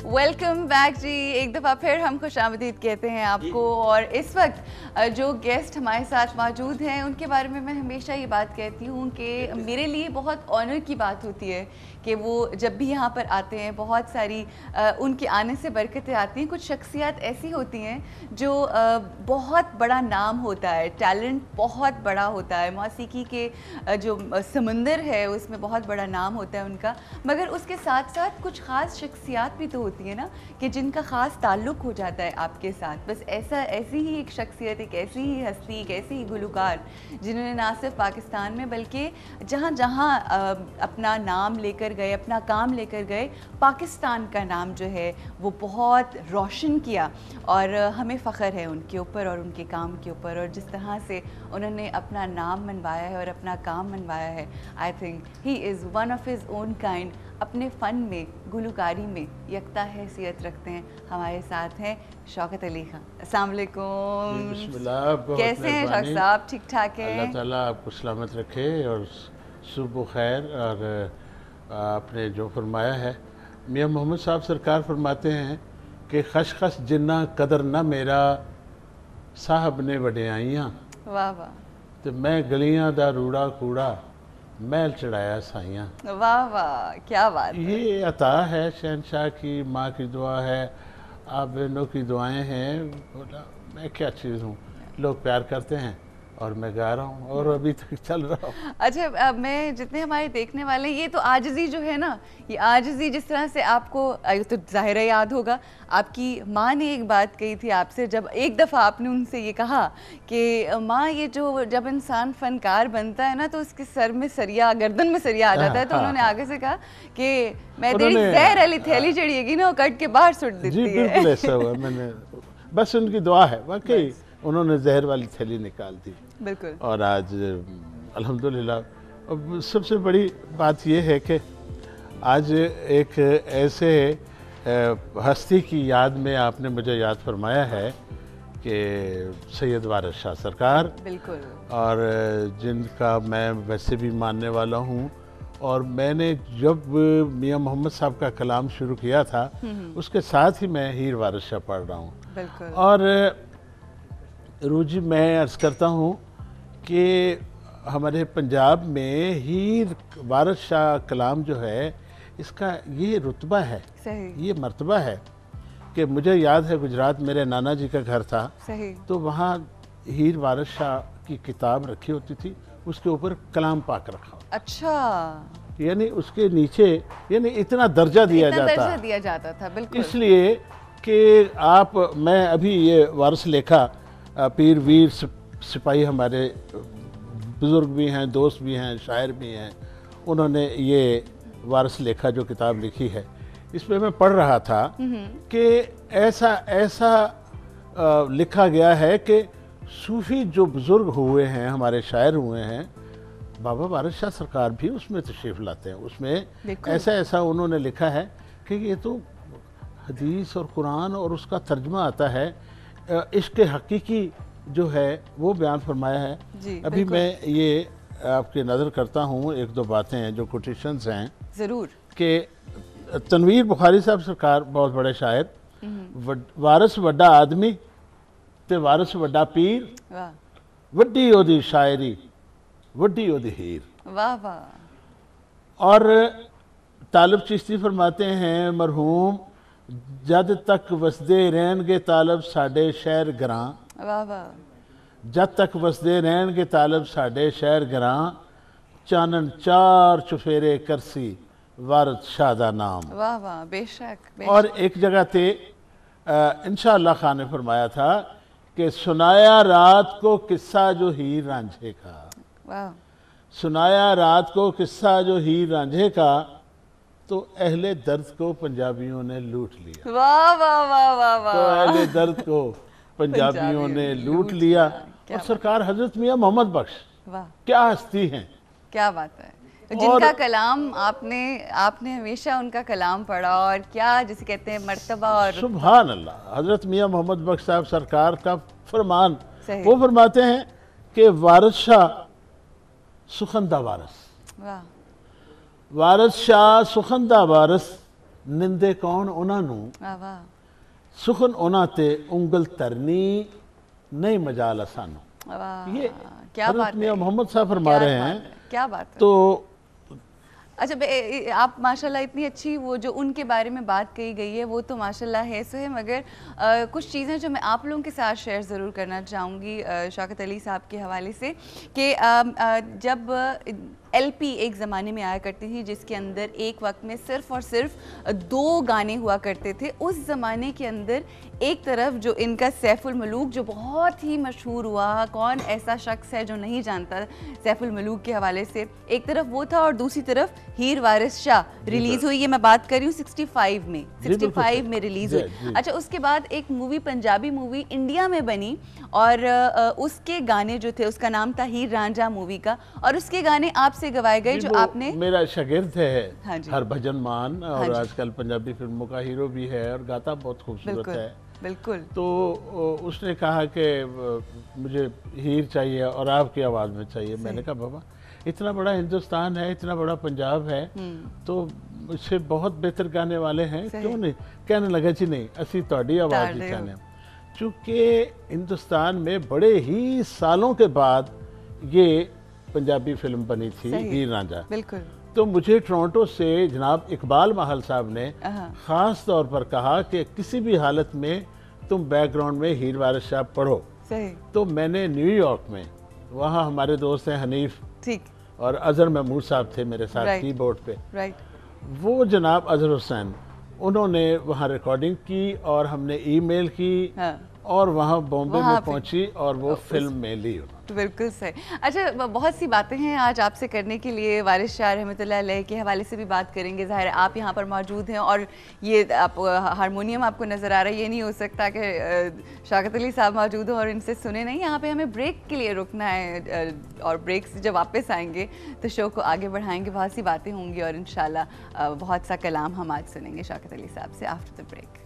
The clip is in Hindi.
वेलकम बैक जी। एक दफ़ा फिर हम खुशामदीद कहते हैं आपको। और इस वक्त जो गेस्ट हमारे साथ मौजूद हैं उनके बारे में मैं हमेशा ये बात कहती हूँ कि मेरे लिए बहुत ऑनर की बात होती है कि वो जब भी यहाँ पर आते हैं बहुत सारी उनके आने से बरकतें आती हैं। कुछ शख्सियत ऐसी होती हैं जो बहुत बड़ा नाम होता है, टैलेंट बहुत बड़ा होता है, मौसीकी के जो समंदर है उसमें बहुत बड़ा नाम होता है उनका, मगर उसके साथ साथ कुछ ख़ास शख्सियत भी तो होती है ना कि जिनका ख़ास ताल्लुक़ हो जाता है आपके साथ। बस ऐसी ही एक शख्सियत, एक ऐसी ही हस्ती, एक ऐसी ही गुलकार जिन्होंने ना सिर्फ पाकिस्तान में बल्कि जहाँ जहाँ अपना नाम लेकर गए, अपना काम लेकर गए, पाकिस्तान का नाम जो है वो बहुत रोशन किया। और हमें फ़ख्र है उनके ऊपर और उनके काम के ऊपर, और जिस तरह से उन्होंने अपना नाम मनवाया है और अपना काम मनवाया है। I think he is one of his own kind. अपने फ़न में, गुलकारी में यकता हैसियत रखते हैं। हमारे साथ हैं शौकत अली खान। अस्सलाम वालेकुम। कैसे हैं शौकत साहब? ठीक ठाक हैं? अल्लाह ताला आपको सलामत रखे और सुबह खैर। और आपने जो फरमाया है, मियाँ मोहम्मद साहब सरकार फरमाते हैं कि खश जिन्ना कदर ना मेरा साहब ने वड्याइयां। वाह वाह। तो मैं गलियां दा रूड़ा कूड़ा महल चढ़ाया साइयां। वाह वाह, क्या बात है। ये अता है शहनशाह की, माँ की दुआ है, आप बहनों की दुआएं हैं। बोला मैं क्या चीज़ हूँ, लोग प्यार करते हैं और मैं गा रहा हूँ और अभी तक चल रहा हूँ। अच्छा, मैं जितने हमारे देखने वाले हैं, ये तो आजिज़ी जो है ना, ये आजिज़ी जिस तरह से आपको तो ज़ाहिर है याद होगा, आपकी माँ ने एक बात कही थी आपसे जब एक दफ़ा आपने उनसे ये कहा कि माँ ये जो जब इंसान फ़नकार बनता है ना तो उसके सर में सरिया, गर्दन में सरिया आ जाता है। तो उन्होंने आगे से कहा कि मैं तेरी जहर वाली थैली चढ़िएगी ना, वो कट के बाहर सुट देती है। जी बिल्कुल ऐसा हुआ। मैंने बस उनकी दुआ है, वाकई उन्होंने जहर वाली थैली निकाल दी। बिल्कुल। और आज अल्हम्दुलिल्लाह। अब सबसे बड़ी बात यह है कि आज एक ऐसे हस्ती की याद में आपने मुझे याद फरमाया है कि सैयद वारिस शाह सरकार। बिल्कुल। और जिनका मैं वैसे भी मानने वाला हूँ। और मैंने जब मियाँ मोहम्मद साहब का कलाम शुरू किया था उसके साथ ही मैं हीर वारिस शाह पढ़ रहा हूँ। बिल्कुल। और रूजी मैं अर्ज़ करता हूँ कि हमारे पंजाब में हीर वारिस शाह कलाम जो है, इसका ये रुतबा है, सही। ये मर्तबा है कि मुझे याद है गुजरात मेरे नाना जी का घर था। सही। तो वहाँ हीर वारिस शाह की किताब रखी होती थी, उसके ऊपर कलाम पाक रखा। अच्छा। यानी उसके नीचे यानी इतना दर्जा दिया जाता था। बिल्कुल। इसलिए कि मैं अभी ये वारिस लेखा पीर वीर सिपाही हमारे बुज़ुर्ग भी हैं, दोस्त भी हैं, शायर भी हैं, उन्होंने ये वारिस लेखा जो किताब लिखी है, इसमें मैं पढ़ रहा था कि ऐसा लिखा गया है कि सूफ़ी जो बुज़ुर्ग हुए हैं, हमारे शायर हुए हैं, बाबा वारिस शाह सरकार भी उसमें तशरीफ़ लाते हैं। उसमें ऐसा उन्होंने लिखा है कि ये तो हदीस और कुरान और उसका तर्जमा आता है, इश्क़ हकीकी जो है वो बयान फरमाया है। अभी मैं ये आपकी नज़र करता हूँ, एक दो बातें हैं जो कोटेशंस हैं ज़रूर, कि तनवीर बुखारी साहब सरकार बहुत बड़े शायर, वारिस वड्डा आदमी ते वारिस वड्डा पीर, वड्डी ओदी शायरी वड्डी ओदी हीर। वाह वाह। और तालिब चिश्ती फरमाते हैं मरहूम, जद तक वसदे रहनगे तालब साडे शहर ग्रां। वाह वाह। जद तक वसदे रहनगे तालब साडे शहर ग्रां, चानन चार चुफेरे करसी वारिस शाह दा नाम। वाह वाह। बेशक। और एक जगह पे इंशाअल्लाह खान ने फरमाया था कि सुनाया रात को किस्सा जो हीर रांझे का। वाह। सुनाया रात को किस्सा जो हीर रांझे का, तो अहले दर्द को पंजाबियों ने लूट लिया। वाह वाह वाह वाह वाह। तो अहले दर्द को पंजाबियों ने लूट लिया। और सरकार हजरत मियाँ मोहम्मद बख्श, वाह क्या हस्ती हैं, क्या बात है। जिनका कलाम आपने हमेशा उनका कलाम पढ़ा, और क्या जिसे कहते हैं मर्तबा। और सुभान अल्लाह, हजरत मियाँ मोहम्मद बख्श साहब सरकार का फरमान, वो फरमाते हैं कि वारिस शाह सुखंदा वारिस, वारिस शाह सुखंदा वारिस, ਨਿੰਦੇ ਕੌਣ ਉਹਨਾਂ ਨੂੰ वाह ਸੁਖਨ ਉਹਨਾਂ ਤੇ ਉਂਗਲ ਧਰਨੀ नहीं मजाल सानू। वाह ये क्या हज़रत बात है, मियां मोहम्मद साहब फरमा रहे हैं। क्या बात है। तो अच्छा आप माशाल्लाह इतनी अच्छी वो जो उनके बारे में बात कही गई है वो तो माशाल्लाह है सो है, मगर कुछ चीज़ें जो मैं आप लोगों के साथ शेयर ज़रूर करना चाहूँगी शौकत अली साहब के हवाले से कि जब एलपी एक ज़माने में आया करती थी जिसके अंदर एक वक्त में सिर्फ़ और सिर्फ 2 गाने हुआ करते थे। उस ज़माने के अंदर एक तरफ जो इनका सैफुल मलूक जो बहुत ही मशहूर हुआ, कौन ऐसा शख्स है जो नहीं जानता सैफुल मलूक के हवाले से, एक तरफ वो था और दूसरी तरफ हीर वारिस शाह रिलीज़ हुई। ये मैं बात कर रही हूँ 65 में, 65 में रिलीज़ हुई। अच्छा, उसके बाद एक मूवी पंजाबी मूवी इंडिया में बनी और उसके गाने जो थे उसका नाम था हीर रांझा मूवी का, और उसके गाने आपसे गवाए गए जो आपने। मेरा शागिर्द है हाँ हरभजन मान, और आजकल पंजाबी फिल्मों का हीरो भी है और गाता बहुत खूबसूरत है। बिल्कुल। तो उसने कहा कि मुझे हीर चाहिए और आपकी आवाज़ में चाहिए। मैंने कहा बाबा इतना बड़ा हिंदुस्तान है, इतना बड़ा पंजाब है, तो इससे बहुत बेहतर गाने वाले हैं, क्यों नहीं। कहने लगा जी नहीं असी तोड़ी आवाज़ ही चाहने। चूँकि हिंदुस्तान में बड़े ही सालों के बाद ये पंजाबी फिल्म बनी थी हीर रांझा। बिल्कुल। तो मुझे टोरंटो से जनाब इकबाल महल साहब ने ख़ास तौर पर कहा कि किसी भी हालत में तुम बैकग्राउंड में हीर वारिस शाह पढ़ो। सही। तो मैंने न्यूयॉर्क में, वहाँ हमारे दोस्त हैं हनीफ ठीक और अजहर महमूद साहब थे मेरे साथ कीबोर्ड पे। वो जनाब अजहर हुसैन, उन्होंने वहाँ रिकॉर्डिंग की और हमने ईमेल की और वहाँ बॉम्बे में पहुंची और वो फिल्म में ली। बिल्कुल सही। अच्छा, बहुत सी बातें हैं आज आपसे करने के लिए। वारिस शाह रहमतुल्लाह अलैह के हवाले से भी बात करेंगे। ज़ाहिर आप यहाँ पर मौजूद हैं और ये आप हारमोनियम आपको नज़र आ रहा है, ये नहीं हो सकता कि शौकत अली साहब मौजूद हो और इनसे सुने नहीं। यहाँ पे हमें ब्रेक के लिए रुकना है और ब्रेक से जब वापस आएंगे तो शो को आगे बढ़ाएंगे। बहुत सी बातें होंगी और इंशाल्लाह बहुत सा कलाम हम आज सुनेंगे शौकत अली साहब से आफ्टर द ब्रेक।